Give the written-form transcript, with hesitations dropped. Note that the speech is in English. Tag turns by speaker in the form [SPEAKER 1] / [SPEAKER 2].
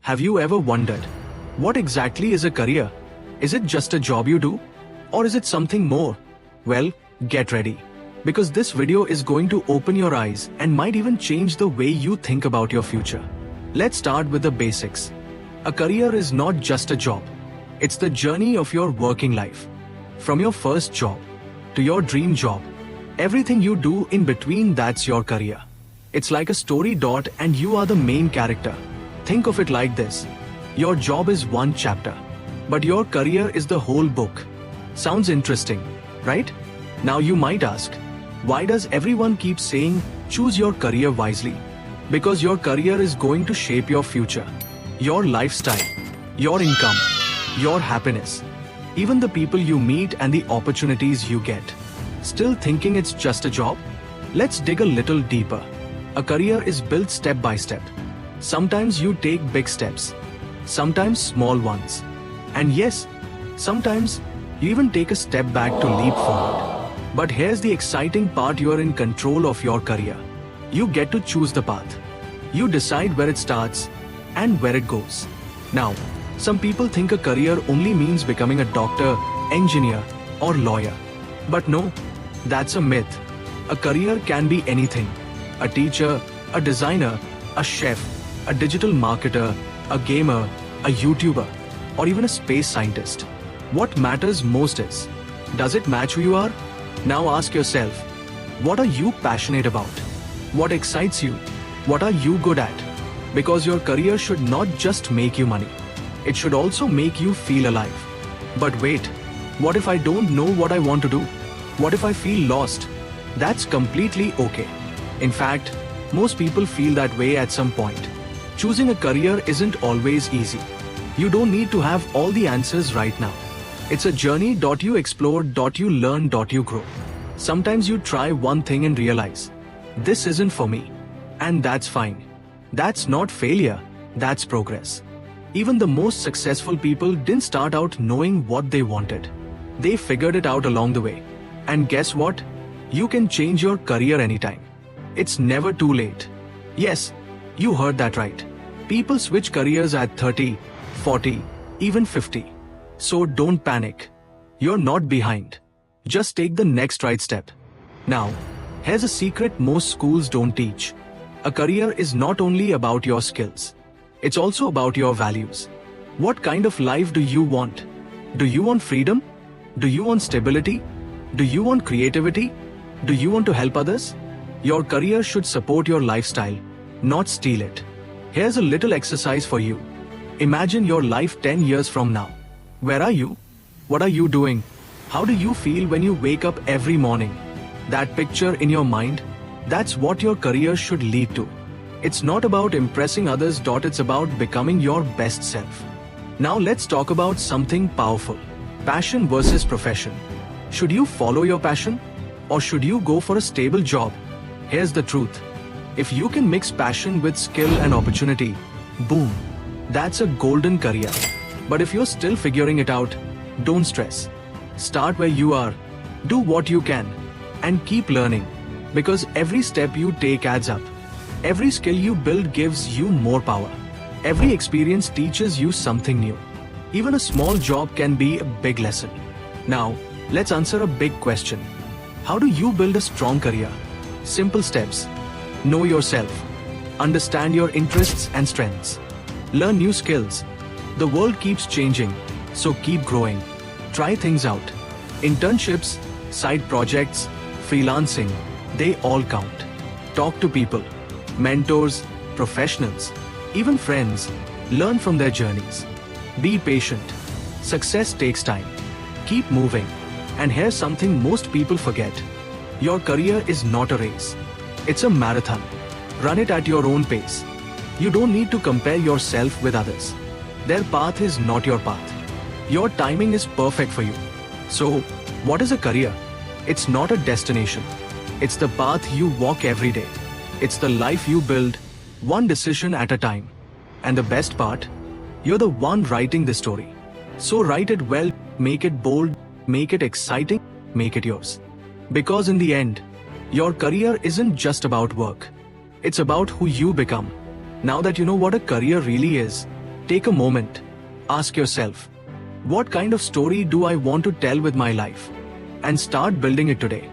[SPEAKER 1] Have you ever wondered, what exactly is a career? Is it just a job you do? Or is it something more? Well, get ready. Because this video is going to open your eyes and might even change the way you think about your future. Let's start with the basics. A career is not just a job. It's the journey of your working life. From your first job to your dream job, everything you do in between, that's your career. It's like a story dot and you are the main character. Think of it like this. Your job is one chapter, but your career is the whole book. Sounds interesting, right? Now you might ask, why does everyone keep saying, choose your career wisely? Because your career is going to shape your future, your lifestyle, your income, your happiness, even the people you meet and the opportunities you get. Still thinking it's just a job? Let's dig a little deeper. A career is built step by step. Sometimes you take big steps, sometimes small ones. And yes, sometimes you even take a step back to leap forward. But here's the exciting part, you're in control of your career. You get to choose the path. You decide where it starts and where it goes. Now, some people think a career only means becoming a doctor, engineer, or lawyer. But no, that's a myth. A career can be anything. A teacher, a designer, a chef, a digital marketer, a gamer, a YouTuber, or even a space scientist. What matters most is, does it match who you are? Now ask yourself, what are you passionate about? What excites you? What are you good at? Because your career should not just make you money. It should also make you feel alive. But wait, what if I don't know what I want to do? What if I feel lost? That's completely okay. In fact, most people feel that way at some point. Choosing a career isn't always easy. You don't need to have all the answers right now. It's a journey. You explore, you learn, you grow. Sometimes you try one thing and realize, this isn't for me. And that's fine. That's not failure, that's progress. Even the most successful people didn't start out knowing what they wanted. They figured it out along the way. And guess what? You can change your career anytime. It's never too late. Yes, you heard that right. People switch careers at 30, 40, even 50. So don't panic. You're not behind. Just take the next right step. Now, here's a secret most schools don't teach. A career is not only about your skills. It's also about your values. What kind of life do you want? Do you want freedom? Do you want stability? Do you want creativity? Do you want to help others? Your career should support your lifestyle, not steal it. Here's a little exercise for you. Imagine your life 10 years from now. Where are you? What are you doing? How do you feel when you wake up every morning? That picture in your mind, that's what your career should lead to. It's not about impressing others. It's about becoming your best self. Now let's talk about something powerful. Passion versus profession. Should you follow your passion? Or should you go for a stable job? Here's the truth. If you can mix passion with skill and opportunity, boom, that's a golden career. But if you're still figuring it out, don't stress. Start where you are, do what you can, and keep learning. Because every step you take adds up. Every skill you build gives you more power. Every experience teaches you something new. Even a small job can be a big lesson. Now, let's answer a big question. How do you build a strong career? Simple steps. Know yourself. Understand your interests and strengths. Learn new skills. The world keeps changing, so keep growing. Try things out. Internships, side projects, freelancing, they all count. Talk to people, mentors, professionals, even friends. Learn from their journeys. Be patient. Success takes time. Keep moving. And here's something most people forget. Your career is not a race. It's a marathon. Run it at your own pace. You don't need to compare yourself with others. Their path is not your path. Your timing is perfect for you. So, what is a career? It's not a destination. It's the path you walk every day. It's the life you build, one decision at a time. And the best part, you're the one writing the story. So write it well, make it bold, make it exciting, make it yours. Because in the end, your career isn't just about work. It's about who you become. Now that you know what a career really is, Take a moment. Ask yourself, what kind of story do I want to tell with my life? And start building it today.